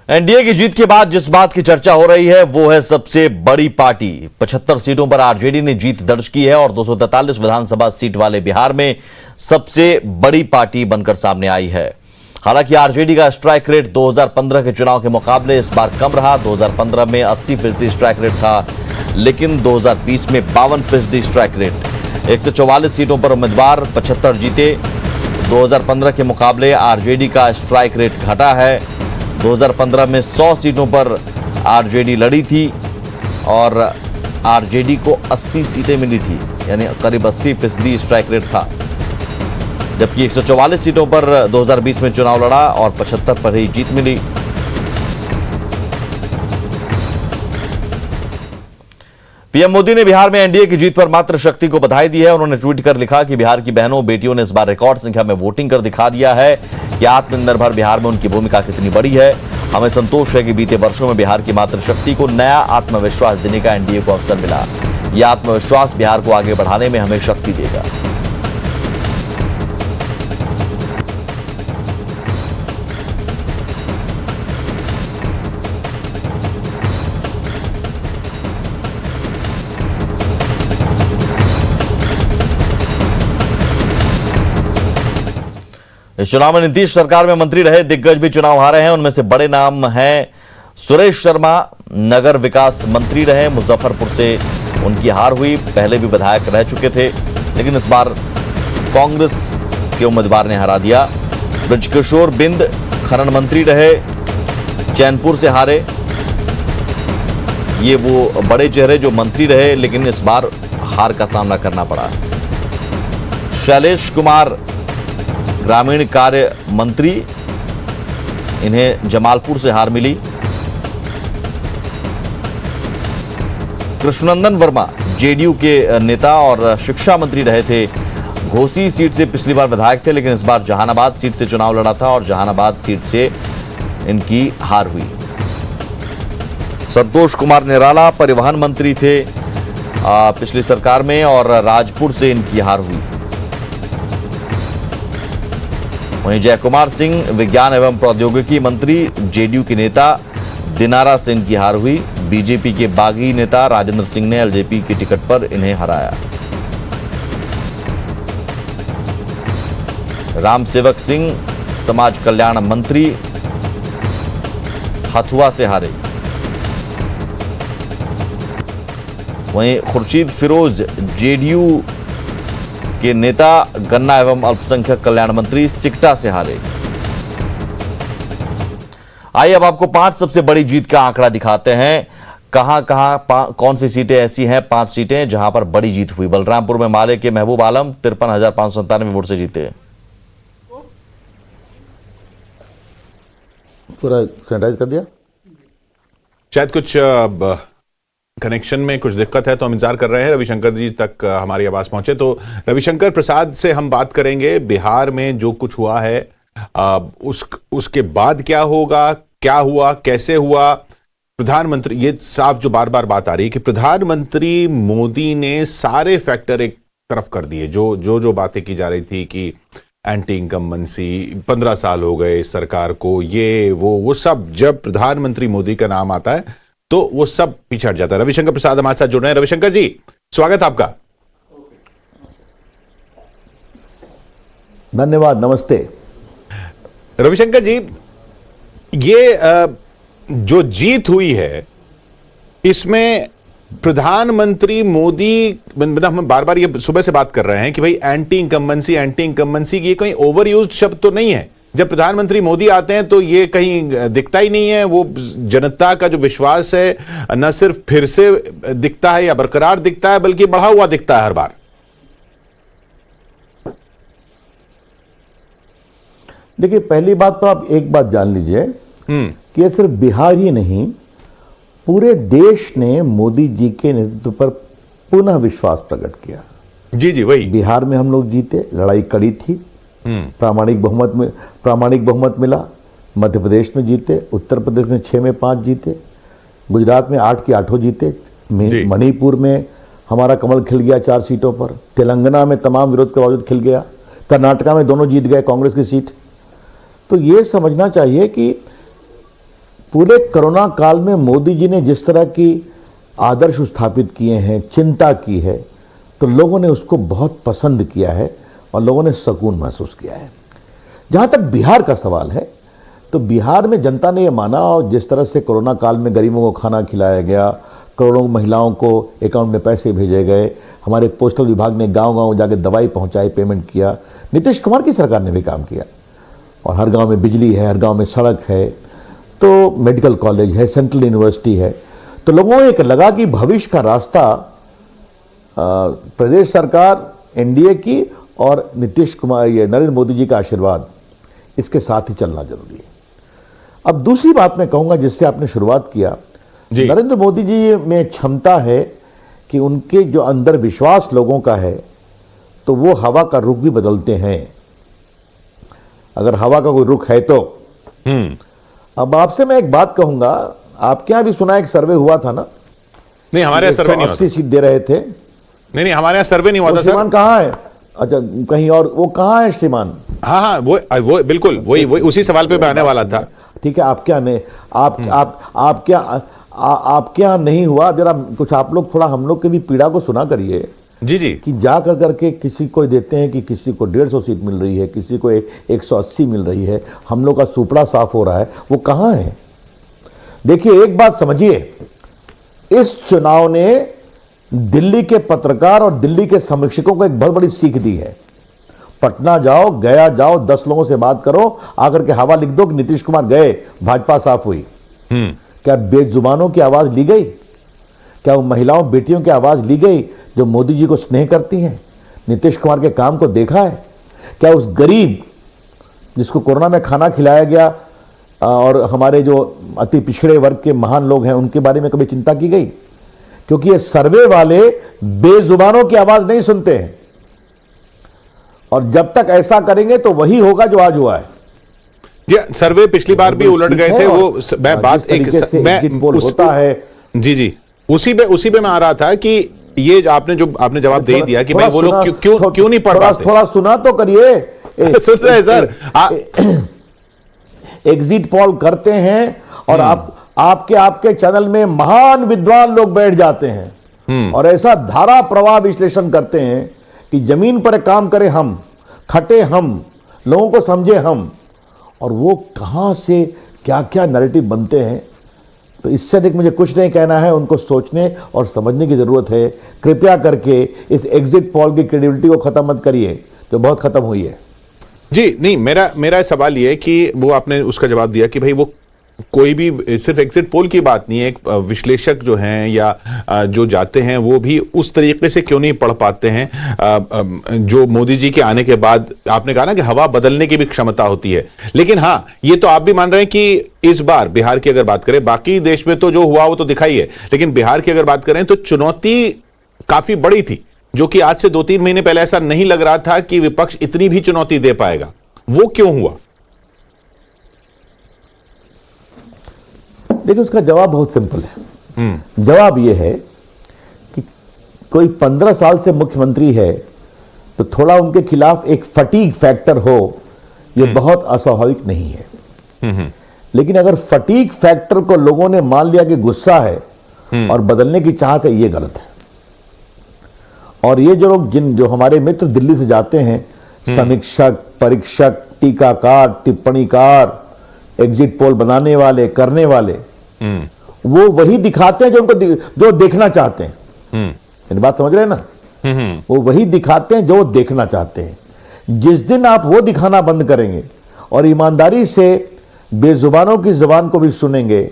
NDA की जीत के बाद जिस बात की चर्चा हो रही है वो है सबसे बड़ी पार्टी। 75 सीटों पर आरजेडी ने जीत दर्ज की है और 243 विधानसभा सीट वाले बिहार में सबसे बड़ी पार्टी बनकर सामने आई है। हालांकि आरजेडी का स्ट्राइक रेट 2015 के चुनाव के मुकाबले इस बार कम रहा। 2015 में 80% स्ट्राइक रेट था, लेकिन 2020 में 52% स्ट्राइक रेट। 144 सीटों पर उम्मीदवार 75 जीते। 2015 के मुकाबले आरजेडी का स्ट्राइक रेट घटा है। 2015 में 100 सीटों पर आरजेडी लड़ी थी और आरजेडी को 80 सीटें मिली थी, यानी करीब 80% स्ट्राइक रेट था। जबकि 144 सीटों पर 2020 में चुनाव लड़ा और 75 पर ही जीत मिली। पीएम मोदी ने बिहार में एनडीए की जीत पर मातृशक्ति को बधाई दी है। उन्होंने ट्वीट कर लिखा कि बिहार की बहनों बेटियों ने इस बार रिकॉर्ड संख्या में वोटिंग कर दिखा दिया है कि आत्मनिर्भर बिहार में उनकी भूमिका कितनी बड़ी है। हमें संतोष है कि बीते वर्षों में बिहार की मातृशक्ति को नया आत्मविश्वास देने का एनडीए को अवसर मिला। यह आत्मविश्वास बिहार को आगे बढ़ाने में हमें शक्ति देगा। इस चुनाव में नीतीश सरकार में मंत्री रहे दिग्गज भी चुनाव हारे हैं। उनमें से बड़े नाम हैं सुरेश शर्मा, नगर विकास मंत्री रहे। मुजफ्फरपुर से उनकी हार हुई, पहले भी विधायक रह चुके थे, लेकिन इस बार कांग्रेस के उम्मीदवार ने हरा दिया। ब्रजकिशोर बिंद खनन मंत्री रहे, चैनपुर से हारे। ये वो बड़े चेहरे जो मंत्री रहे लेकिन इस बार हार का सामना करना पड़ा। शैलेश कुमार ग्रामीण कार्य मंत्री, इन्हें जमालपुर से हार मिली। कृष्णनंदन वर्मा जेडीयू के नेता और शिक्षा मंत्री रहे थे। घोसी सीट से पिछली बार विधायक थे, लेकिन इस बार जहानाबाद सीट से चुनाव लड़ा था और जहानाबाद सीट से इनकी हार हुई। संतोष कुमार निराला परिवहन मंत्री थे पिछली सरकार में और राजपुर से इनकी हार हुई। वहीं जयकुमार सिंह विज्ञान एवं प्रौद्योगिकी मंत्री, जेडीयू के नेता, दिनारा से इनकी हार हुई। बीजेपी के बागी नेता राजेंद्र सिंह ने एलजेपी की टिकट पर इन्हें हराया। राम सेवक सिंह समाज कल्याण मंत्री हथुआ से हारे। वहीं खुर्शीद फिरोज जेडीयू के नेता, गन्ना एवं अल्पसंख्यक कल्याण मंत्री, सिकटा से हारे। आइए अब आपको 5 सबसे बड़ी जीत का आंकड़ा दिखाते हैं। कहां कौन सी सीटें ऐसी हैं, 5 सीटें जहां पर बड़ी जीत हुई। बलरामपुर में माले के महबूब आलम 53,597 वोट से जीते। पूरा सैनिटाइज कर दिया। शायद कुछ कनेक्शन में कुछ दिक्कत है तो हम इंतजार कर रहे हैं रविशंकर जी तक हमारी आवाज पहुंचे। तो रविशंकर प्रसाद से हम बात करेंगे बिहार में जो कुछ हुआ है, उसके बाद क्या होगा, क्या हुआ, कैसे हुआ। प्रधानमंत्री, ये साफ जो बार बार बात आ रही है कि प्रधानमंत्री मोदी ने सारे फैक्टर एक तरफ कर दिए। जो बातें की जा रही थी कि एंटी इनकम्बेंसी, 15 साल हो गए इस सरकार को, ये वो सब जब प्रधानमंत्री मोदी का नाम आता है तो वो सब पीछे हट जाता है। रविशंकर प्रसाद हमारे साथ जुड़ रहे हैं। रविशंकर जी, स्वागत आपका। धन्यवाद, नमस्ते। रविशंकर जी, ये जो जीत हुई है इसमें प्रधानमंत्री मोदी, मतलब हम बार बार ये सुबह से बात कर रहे हैं कि भाई एंटी इनकम्बेंसी की कोई ओवर यूज्ड शब्द तो नहीं है। जब प्रधानमंत्री मोदी आते हैं तो ये कहीं दिखता ही नहीं है। वो जनता का जो विश्वास है न सिर्फ फिर से दिखता है या बरकरार दिखता है, बल्कि बढ़ा हुआ दिखता है हर बार। देखिए, पहली बात तो आप एक बात जान लीजिए कि ये सिर्फ बिहार ही नहीं, पूरे देश ने मोदी जी के नेतृत्व पर पुनः विश्वास प्रकट किया। जी वही। बिहार में हम लोग जीते, लड़ाई कड़ी थी, प्रामाणिक बहुमत मिला। मध्य प्रदेश में जीते, उत्तर प्रदेश में 6 में 5 जीते, गुजरात में 8 की 8 जीते, मणिपुर में हमारा कमल खिल गया 4 सीटों पर, तेलंगाना में तमाम विरोध के बावजूद खिल गया, कर्नाटका में दोनों जीत गए कांग्रेस की सीट। तो ये समझना चाहिए कि पूरे कोरोना काल में मोदी जी ने जिस तरह की आदर्श स्थापित किए हैं, चिंता की है, तो लोगों ने उसको बहुत पसंद किया है और लोगों ने सुकून महसूस किया है। जहां तक बिहार का सवाल है, तो बिहार में जनता ने यह माना, और जिस तरह से कोरोना काल में गरीबों को खाना खिलाया गया, करोड़ों महिलाओं को अकाउंट में पैसे भेजे गए, हमारे पोस्टल विभाग ने गांव-गांव जाके दवाई पहुंचाई, पेमेंट किया, नीतीश कुमार की सरकार ने भी काम किया, और हर गांव में बिजली है, हर गांव में सड़क है, तो मेडिकल कॉलेज है, सेंट्रल यूनिवर्सिटी है। तो लोगों को एक लगा कि भविष्य का रास्ता प्रदेश सरकार, एनडीए की और नीतीश कुमार, ये नरेंद्र मोदी जी का आशीर्वाद, इसके साथ ही चलना जरूरी है। अब दूसरी बात मैं कहूंगा जिससे आपने शुरुआत किया, नरेंद्र मोदी जी में क्षमता है कि उनके जो अंदर विश्वास लोगों का है, तो वो हवा का रुख भी बदलते हैं, अगर हवा का कोई रुख है तो। अब आपसे मैं एक बात कहूंगा, आपके यहां भी सुना एक सर्वे हुआ था ना? नहीं, हमारे यहाँ सर्वे नहीं हुआ 80 सीट दे रहे थे। नहीं, हमारे यहाँ सर्वे नहीं हुआ था। श्रीमान कहाँ है? अच्छा, कहीं और। वो कहाँ है श्रीमान? हाँ, वो बिल्कुल वही उसी सवाल पे मैं आने वाला था। ठीक है, आप क्या नहीं, आप क्या नहीं हुआ? जरा कुछ आप लोग थोड़ा हम लोग के भी पीड़ा को सुना करिए। जी कि जा कर करके किसी को देते हैं कि किसी को 150 सीट मिल रही है, किसी को 180 मिल रही है, हम लोग का सुपड़ा साफ हो रहा है, वो कहाँ है? देखिए, एक बात समझिए, इस चुनाव ने दिल्ली के पत्रकार और दिल्ली के समीक्षकों को एक बहुत बड़ी सीख दी है। पटना जाओ, गया जाओ, 10 लोगों से बात करो, आकर के हवा लिख दो कि नीतीश कुमार गए, भाजपा साफ हुई। क्या बेजुबानों की आवाज ली गई? क्या वो महिलाओं, बेटियों की आवाज ली गई जो मोदी जी को स्नेह करती हैं? नीतीश कुमार के काम को देखा है? क्या उस गरीब जिसको कोरोना में खाना खिलाया गया और हमारे जो अति पिछड़े वर्ग के महान लोग हैं, उनके बारे में कभी चिंता की गई? क्योंकि ये सर्वे वाले बेजुबानों की आवाज नहीं सुनते हैं, और जब तक ऐसा करेंगे तो वही होगा जो आज हुआ है। सर्वे पिछली बार भी उलट गए थे। वो मैं बात एक होता है। जी, उसी पे मैं आ रहा था कि ये आपने जवाब दे दिया कि भाई वो लोग क्यों नहीं पढ़ पाते। थोड़ा सुना तो करिए। सुन रहे हैं सर। एग्जिट पोल करते हैं और आपके चैनल में महान विद्वान लोग बैठ जाते हैं और ऐसा धारा प्रवाह विश्लेषण करते हैं कि जमीन पर काम करें हम, खटे हम, लोगों को समझे हम, और वो कहां से क्या क्या नैरेटिव बनते हैं। तो इससे अधिक मुझे कुछ नहीं कहना है, उनको सोचने और समझने की जरूरत है। कृपया करके इस एग्जिट पोल की क्रेडिबिलिटी को खत्म मत करिए, जो बहुत खत्म हुई है। जी नहीं, मेरा सवाल ये है कि वो आपने उसका जवाब दिया कि भाई वो कोई भी सिर्फ एग्जिट पोल की बात नहीं है, एक विश्लेषक जो हैं या जो जाते हैं वो भी उस तरीके से क्यों नहीं पढ़ पाते हैं जो मोदी जी के आने के बाद आपने कहा ना कि हवा बदलने की भी क्षमता होती है। लेकिन हाँ, ये तो आप भी मान रहे हैं कि इस बार बिहार की अगर बात करें, बाकी देश में तो जो हुआ वो तो दिखाई है, लेकिन बिहार की अगर बात करें तो चुनौती काफी बड़ी थी, जो कि आज से 2-3 महीने पहले ऐसा नहीं लग रहा था कि विपक्ष इतनी भी चुनौती दे पाएगा। वो क्यों हुआ? देखिए, उसका जवाब बहुत सिंपल है। जवाब यह है कि कोई 15 साल से मुख्यमंत्री है तो थोड़ा उनके खिलाफ एक फटीग फैक्टर हो, यह बहुत अस्वाभाविक नहीं है। लेकिन अगर फटीग फैक्टर को लोगों ने मान लिया कि गुस्सा है और बदलने की चाहत है, यह गलत है। और ये जो लोग जो हमारे मित्र दिल्ली से जाते हैं, समीक्षक, परीक्षक, टीकाकार, टिप्पणीकार, एग्जिट पोल बनाने वाले, करने वाले, वो वही दिखाते हैं जो देखना चाहते हैं। बात समझ रहे हैं ना? वो वही दिखाते हैं जो वो देखना चाहते हैं। जिस दिन आप वो दिखाना बंद करेंगे और ईमानदारी से बेजुबानों की जुबान को भी सुनेंगे,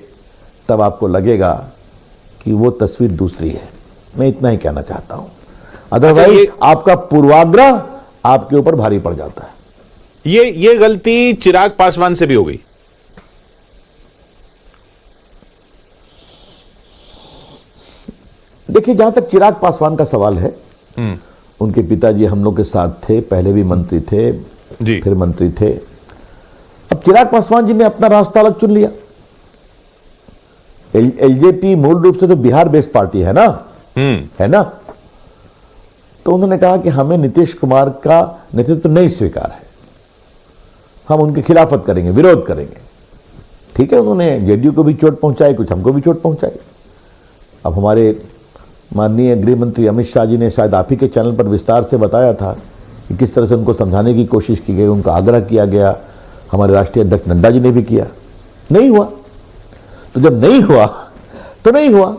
तब आपको लगेगा कि वो तस्वीर दूसरी है। मैं इतना ही कहना चाहता हूं। अदरवाइज आपका पूर्वाग्रह आपके ऊपर भारी पड़ जाता है। ये गलती चिराग पासवान से भी हो गई। देखिए, जहां तक चिराग पासवान का सवाल है, उनके पिताजी हम लोग के साथ थे, पहले भी मंत्री थे जी, फिर मंत्री थे। अब चिराग पासवान जी ने अपना रास्ता अलग चुन लिया। एलजेपी मूल रूप से तो बिहार बेस्ड पार्टी है ना, है ना? तो उन्होंने कहा कि हमें नीतीश कुमार का नेतृत्व नहीं स्वीकार है, हम उनकी खिलाफत करेंगे, विरोध करेंगे। ठीक है, उन्होंने जेडीयू को भी चोट पहुंचाई, कुछ हमको भी चोट पहुंचाई। अब हमारे माननीय गृह मंत्री अमित शाह जी ने शायद आप ही के चैनल पर विस्तार से बताया था कि किस तरह से उनको समझाने की कोशिश की गई, उनका आग्रह किया गया, हमारे राष्ट्रीय अध्यक्ष नड्डा जी ने भी किया, नहीं हुआ। तो जब नहीं हुआ तो नहीं हुआ।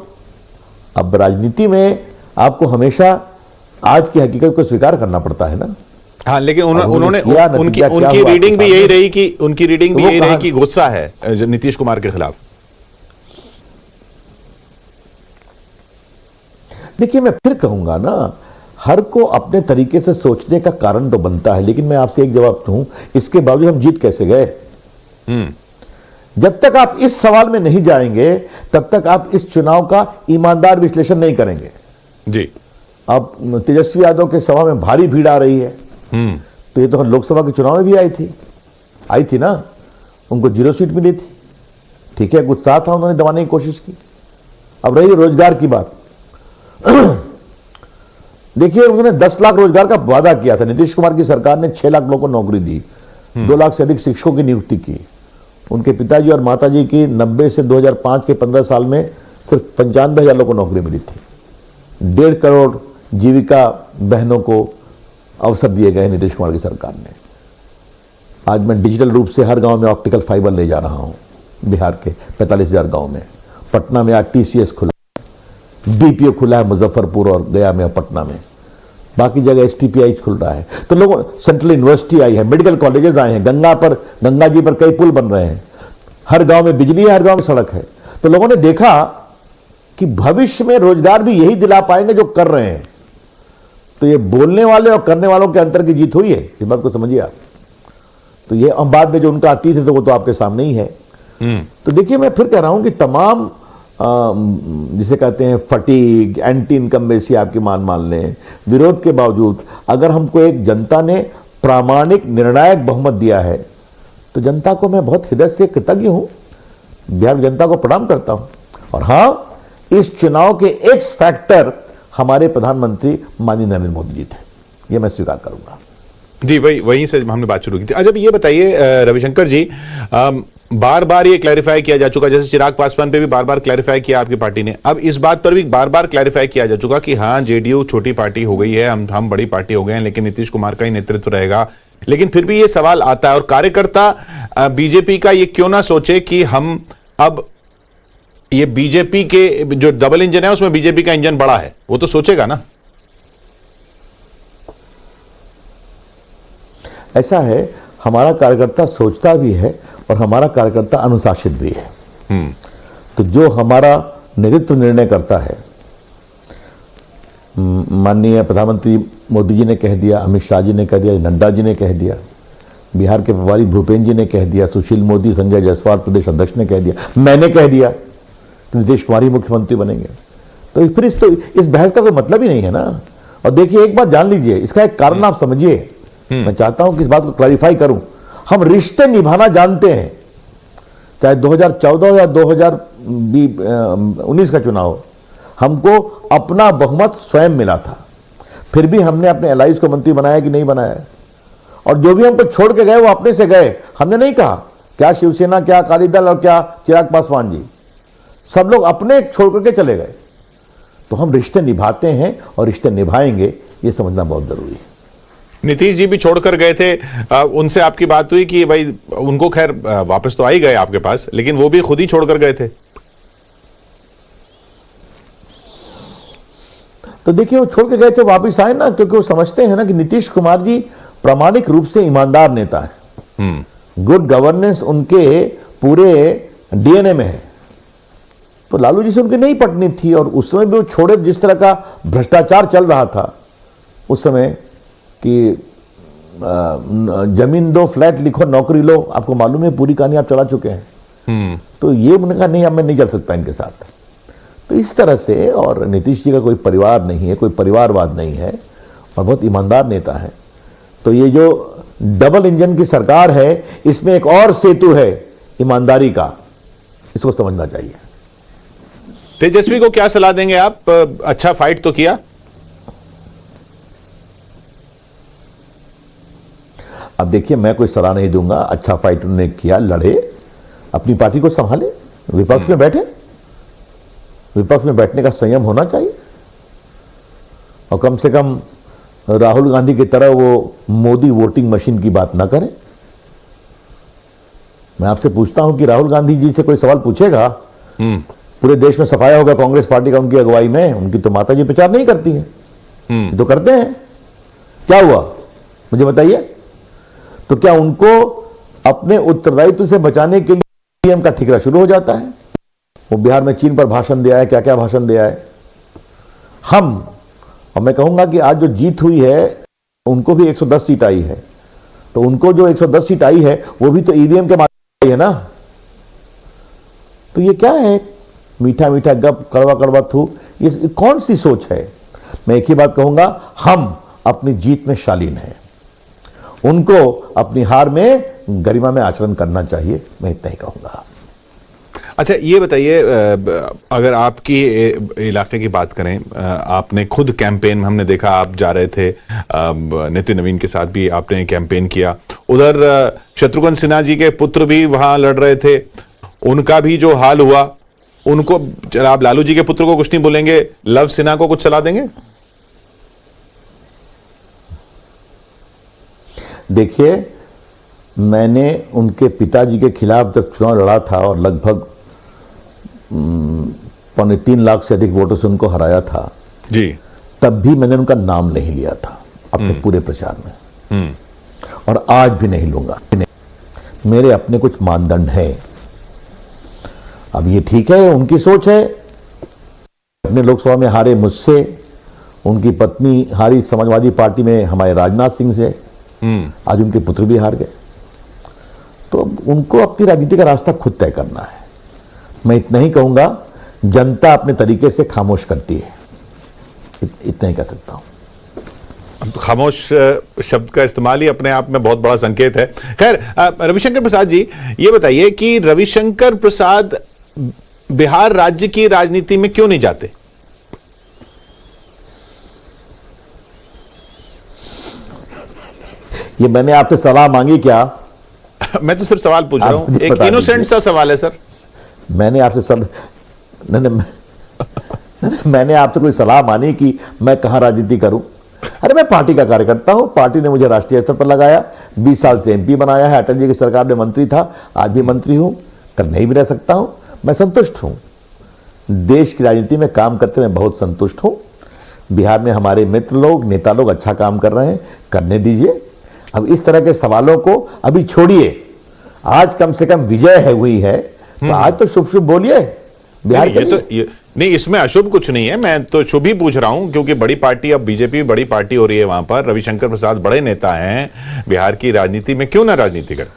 अब राजनीति में आपको हमेशा आज की हकीकत को स्वीकार करना पड़ता है ना। हाँ, लेकिन उन्होंने उनकी रीडिंग भी यही रही कि उनकी रीडिंग भी यही रही कि गुस्सा है नीतीश कुमार के खिलाफ। देखिए, मैं फिर कहूंगा ना, हर को अपने तरीके से सोचने का कारण तो बनता है, लेकिन मैं आपसे एक जवाब दूं, इसके बावजूद हम जीत कैसे गए? जब तक आप इस सवाल में नहीं जाएंगे तब तक आप इस चुनाव का ईमानदार विश्लेषण नहीं करेंगे जी। अब तेजस्वी यादव के सभा में भारी भीड़ आ रही है, तो ये तो लोकसभा के चुनाव में भी आई थी ना, उनको 0 सीट मिली थी। ठीक है, उत्साह था, उन्होंने दबाने की कोशिश की। अब रही रोजगार की बात। देखिए, उन्होंने 10 लाख रोजगार का वादा किया था। नीतीश कुमार की सरकार ने 6 लाख लोगों को नौकरी दी, 2 लाख से अधिक शिक्षकों की नियुक्ति की। उनके पिताजी और माताजी की 90 से 2005 के 15 साल में सिर्फ 95,000 लोगों को नौकरी मिली थी। 1.5 करोड़ जीविका बहनों को अवसर दिए गए नीतीश कुमार की सरकार ने। आज मैं डिजिटल रूप से हर गांव में ऑप्टिकल फाइबर ले जा रहा हूं। बिहार के 45,000 गांव में, पटना में आज TCS खुला, BPO खुला है मुजफ्फरपुर और गया में और पटना में, बाकी जगह STPI खुल रहा है। तो लोगों, सेंट्रल यूनिवर्सिटी आई है, मेडिकल कॉलेजेस आए हैं, गंगा जी पर कई पुल बन रहे हैं, हर गांव में बिजली है, हर गांव में सड़क है। तो लोगों ने देखा कि भविष्य में रोजगार भी यही दिला पाएंगे जो कर रहे हैं। तो ये बोलने वाले और करने वालों के अंतर की जीत हुई है, इस बात को समझिए आप। तो ये बाद में जो उनका अतीत है तो वो तो आपके सामने ही है। तो देखिए, मैं फिर कह रहा हूं कि तमाम जिसे कहते हैं फटीग, एंटी इनकम्बेंसी आपकी मान लें, विरोध के बावजूद अगर हमको एक जनता ने प्रामाणिक निर्णायक बहुमत दिया है तो जनता को मैं बहुत हृदय से कृतज्ञ हूं, बिहार जनता को प्रणाम करता हूं। और हां, इस चुनाव के एक्स फैक्टर हमारे प्रधानमंत्री माननीय नरेंद्र मोदी जी थे, यह मैं स्वीकार करूंगा। जी, वहीं से हमने बात शुरू की थी। अच्छा, ये बताइए रविशंकर जी, बार बार ये क्लैरिफाई किया जा चुका, जैसे चिराग पासवान पे भी बार बार क्लैरिफाई किया आपकी पार्टी ने, अब इस बात पर भी बार बार क्लैरिफाई किया जा चुका कि हाँ, जेडीयू छोटी पार्टी हो गई है, हम बड़ी पार्टी हो गए हैं, लेकिन नीतीश कुमार का ही नेतृत्व रहेगा। लेकिन फिर भी ये सवाल आता है, और कार्यकर्ता बीजेपी का ये क्यों ना सोचे कि हम अब ये बीजेपी के जो डबल इंजन है उसमें बीजेपी का इंजन बड़ा है, वो तो सोचेगा ना। ऐसा है, हमारा कार्यकर्ता सोचता भी है और हमारा कार्यकर्ता अनुशासित भी है। तो जो हमारा नेतृत्व निर्णय करता है, माननीय प्रधानमंत्री मोदी जी ने कह दिया, अमित शाह जी ने कह दिया, नड्डा जी ने कह दिया, बिहार के प्रभारी भूपेंद्र जी ने कह दिया, सुशील मोदी, संजय जायसवाल प्रदेश अध्यक्ष ने कह दिया, मैंने कह दिया कि नीतीश कुमार ही मुख्यमंत्री बनेंगे। तो फिर इस बहस का कोई मतलब ही नहीं है ना। और देखिए, एक बात जान लीजिए, इसका एक कारण आप समझिए। मैं चाहता हूं कि इस बात को क्लैरिफाई करूं। हम रिश्ते निभाना जानते हैं, चाहे 2014 या 2019 का चुनाव हो, हमको अपना बहुमत स्वयं मिला था, फिर भी हमने अपने एलाइज को मंत्री बनाया कि नहीं बनाया। और जो भी हमको छोड़ के गए वो अपने से गए, हमने नहीं कहा क्या शिवसेना, क्या अकाली दल और क्या चिराग पासवान जी, सब लोग अपने छोड़ करके चले गए। तो हम रिश्ते निभाते हैं और रिश्ते निभाएंगे, ये समझना बहुत जरूरी है। नीतीश जी भी छोड़कर गए थे, उनसे आपकी बात हुई कि भाई उनको खैर वापस तो आ ही गए आपके पास, लेकिन वो भी खुद ही छोड़कर गए थे। तो देखिए, वो छोड़ के गए थे, वापस आए ना, क्योंकि वो समझते हैं ना कि नीतीश कुमार जी प्रामाणिक रूप से ईमानदार नेता है। गुड गवर्नेंस उनके पूरे DNA में है। तो लालू जी से उनकी नहीं पटनी थी, और उस समय भी वो छोड़े, जिस तरह का भ्रष्टाचार चल रहा था उस समय कि जमीन दो, फ्लैट लिखो, नौकरी लो, आपको मालूम है, पूरी कहानी आप चला चुके हैं। तो ये उन्होंने कहा नहीं, अब मैं नहीं चल सकता इनके साथ। तो इस तरह से, और नीतीश जी का कोई परिवार नहीं है, कोई परिवारवाद नहीं है, और बहुत ईमानदार नेता है। तो ये जो डबल इंजन की सरकार है, इसमें एक और सेतु है ईमानदारी का, इसको समझना चाहिए। तेजस्वी को क्या सलाह देंगे आप? अच्छा फाइट तो किया। अब देखिए, मैं कोई सलाह नहीं दूंगा, अच्छा फाइट उन्होंने किया, लड़े, अपनी पार्टी को संभाले, विपक्ष में बैठे। विपक्ष में बैठने का संयम होना चाहिए और कम से कम राहुल गांधी की तरह वो मोदी वोटिंग मशीन की बात ना करें। मैं आपसे पूछता हूं कि राहुल गांधी जी से कोई सवाल पूछेगा, पूरे देश में सफाया होगा कांग्रेस पार्टी का उनकी अगुवाई में, उनकी तो माता जी प्रचार नहीं करती हैं, तो करते हैं। क्या हुआ मुझे बताइए? तो क्या उनको अपने उत्तरदायित्व से बचाने के लिए ईवीएम का ठिकरा शुरू हो जाता है? वो बिहार में चीन पर भाषण दिया है, क्या क्या भाषण दिया है। और मैं कहूंगा कि आज जो जीत हुई है उनको भी 110 सीट आई है, तो उनको जो 110 सीट आई है वो भी तो ईवीएम के माध्यम से है ना। तो ये क्या है? मीठा मीठा गप, कड़वा कड़वा थू, ये कौन सी सोच है? मैं एक ही बात कहूंगा, हम अपनी जीत में शालीन हैं, उनको अपनी हार में गरिमा में आचरण करना चाहिए। मैं इतना ही कहूंगा। अच्छा, ये बताइए, अगर आपकी इलाके की बात करें, आपने खुद कैंपेन, हमने देखा आप जा रहे थे, नितिन नवीन के साथ भी आपने कैंपेन किया। उधर शत्रुघ्न सिन्हा जी के पुत्र भी वहां लड़ रहे थे, उनका भी जो हाल हुआ, उनको आप लालू जी के पुत्र को कुछ नहीं बोलेंगे, लव सिन्हा को कुछ सलाह देंगे? देखिए, मैंने उनके पिताजी के खिलाफ जब चुनाव लड़ा था और लगभग 3.25 लाख से अधिक वोटों से उनको हराया था जी, तब भी मैंने उनका नाम नहीं लिया था अपने पूरे प्रचार में, और आज भी नहीं लूंगा। मेरे अपने कुछ मानदंड हैं। अब ये ठीक है, उनकी सोच है। अपने लोकसभा में हारे मुझसे, उनकी पत्नी हारी समाजवादी पार्टी में हमारे राजनाथ सिंह से, आज उनके पुत्र भी हार गए। तो उनको अपनी राजनीति का रास्ता खुद तय करना है। मैं इतना ही कहूंगा, जनता अपने तरीके से खामोश करती है, इतना ही कह सकता हूं। खामोश शब्द का इस्तेमाल ही अपने आप में बहुत बड़ा संकेत है। खैर, रविशंकर प्रसाद जी, ये बताइए कि रविशंकर प्रसाद बिहार राज्य की राजनीति में क्यों नहीं जाते? ये मैंने आपसे सलाह मांगी क्या? मैं तो सिर्फ सवाल पूछ रहा हूं, एक इनोसेंट सा सवाल है सर। मैंने आपसे मैंने आपसे कोई सलाह मानी कि मैं कहां राजनीति करूं? अरे मैं पार्टी का कार्यकर्ता हूं, पार्टी ने मुझे राष्ट्रीय स्तर पर लगाया, 20 साल से एमपी बनाया है, अटल जी की सरकार में मंत्री था, आज भी मंत्री हूं, कर नहीं भी रह सकता हूं। मैं संतुष्ट हूं, देश की राजनीति में काम करते मैं बहुत संतुष्ट हूं। बिहार में हमारे मित्र लोग, नेता लोग अच्छा काम कर रहे हैं, करने दीजिए। अब इस तरह के सवालों को अभी छोड़िए, आज कम से कम विजय हुई है, तो आज तो शुभ शुभ बोलिए बिहार के लिए। नहीं, इसमें अशुभ कुछ नहीं है, मैं तो शुभ ही पूछ रहा हूं, क्योंकि बड़ी पार्टी, अब बीजेपी बड़ी पार्टी हो रही है वहां पर, रविशंकर प्रसाद बड़े नेता हैं, बिहार की राजनीति में क्यों ना राजनीति करें?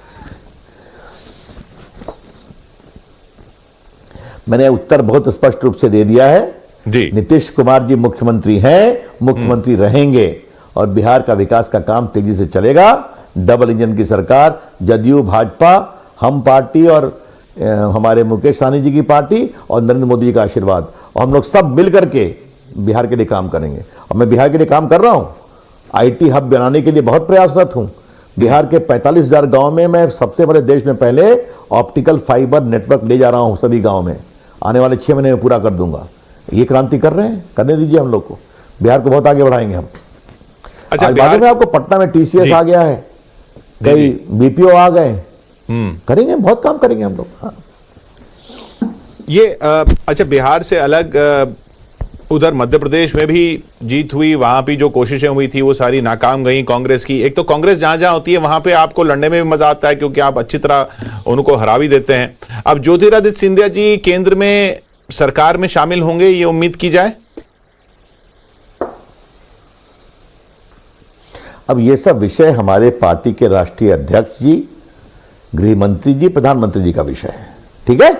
मैंने उत्तर बहुत स्पष्ट रूप से दे दिया है जी। नीतीश कुमार जी मुख्यमंत्री हैं, मुख्यमंत्री रहेंगे, और बिहार का विकास का काम तेजी से चलेगा। डबल इंजन की सरकार, जदयू, भाजपा, हम पार्टी और हमारे मुकेश सहनी जी की पार्टी और नरेंद्र मोदी जी का आशीर्वाद, और हम लोग सब मिलकर के बिहार के लिए काम करेंगे। और मैं बिहार के लिए काम कर रहा हूं, आईटी हब बनाने के लिए बहुत प्रयासरत हूं। बिहार के 45,000 गांव में मैं सबसे बड़े देश में पहले ऑप्टिकल फाइबर नेटवर्क ले जा रहा हूं सभी गांव में, आने वाले 6 महीने में पूरा कर दूंगा। ये क्रांति कर रहे हैं, करने दीजिए हम लोग को, बिहार को बहुत आगे बढ़ाएंगे हम। अच्छा, बाद में आपको पटना में टीसीएस आ गया है, कई बीपीओ आ गए, करेंगे, बहुत काम करेंगे हम लोग। हाँ। ये अच्छा, बिहार से अलग उधर मध्य प्रदेश में भी जीत हुई, वहां भी जो कोशिशें हुई थी वो सारी नाकाम गई कांग्रेस की। एक तो कांग्रेस जहां जहां होती है वहां पे आपको लड़ने में भी मजा आता है, क्योंकि आप अच्छी तरह उनको हरा भी देते हैं। अब ज्योतिरादित्य सिंधिया जी केंद्र में सरकार में शामिल होंगे, ये उम्मीद की जाए? अब ये सब विषय हमारे पार्टी के राष्ट्रीय अध्यक्ष जी, गृह मंत्री जी, प्रधानमंत्री जी का विषय है, ठीक है?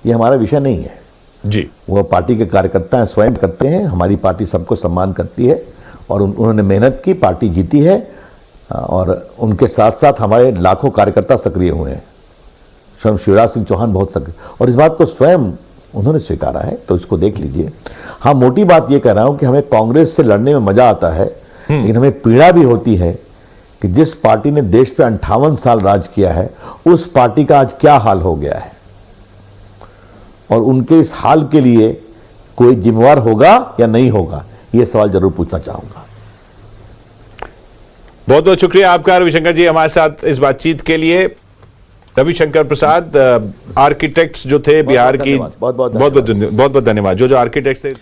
ये हमारा विषय नहीं है जी। वो पार्टी के कार्यकर्ता हैं, स्वयं करते हैं। हमारी पार्टी सबको सम्मान करती है, और उन्होंने मेहनत की, पार्टी जीती है, और उनके साथ साथ हमारे लाखों कार्यकर्ता सक्रिय हुए हैं। स्वयं शिवराज सिंह चौहान बहुत सक्रिय, और इस बात को स्वयं उन्होंने स्वीकारा है, तो इसको देख लीजिए। हाँ, मोटी बात ये कह रहा हूं कि हमें कांग्रेस से लड़ने में मजा आता है, लेकिन हमें पीड़ा भी होती है कि जिस पार्टी ने देश पे 58 साल राज किया है उस पार्टी का आज क्या हाल हो गया है, और उनके इस हाल के लिए कोई जिम्मेवार होगा या नहीं होगा, यह सवाल जरूर पूछना चाहूंगा। बहुत बहुत शुक्रिया आपका रविशंकर जी हमारे साथ इस बातचीत के लिए। रविशंकर प्रसाद आर्किटेक्ट्स जो थे बिहार की, बहुत धन्यवाद। जो आर्किटेक्ट्स थे।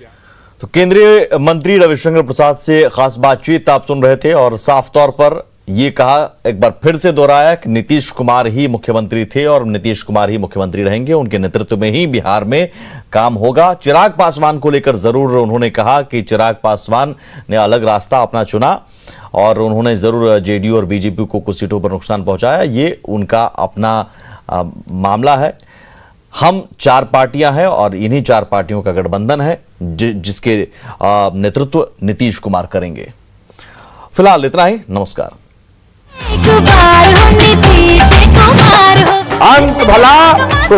तो केंद्रीय मंत्री रविशंकर प्रसाद से खास बातचीत आप सुन रहे थे और साफ तौर पर ये कहा, एक बार फिर से दोहराया कि नीतीश कुमार ही मुख्यमंत्री थे और नीतीश कुमार ही मुख्यमंत्री रहेंगे, उनके नेतृत्व में ही बिहार में काम होगा। चिराग पासवान को लेकर जरूर उन्होंने कहा कि चिराग पासवान ने अलग रास्ता अपना चुना और उन्होंने जरूर जेडीयू और बीजेपी को कुछ सीटों पर नुकसान पहुंचाया, ये उनका अपना मामला है। हम 4 पार्टियां हैं और इन्हीं 4 पार्टियों का गठबंधन है जिसके नेतृत्व नीतीश कुमार करेंगे। फिलहाल इतना ही, नमस्कार। एक बार हो नीतीश कुमार हो, अंत भला तो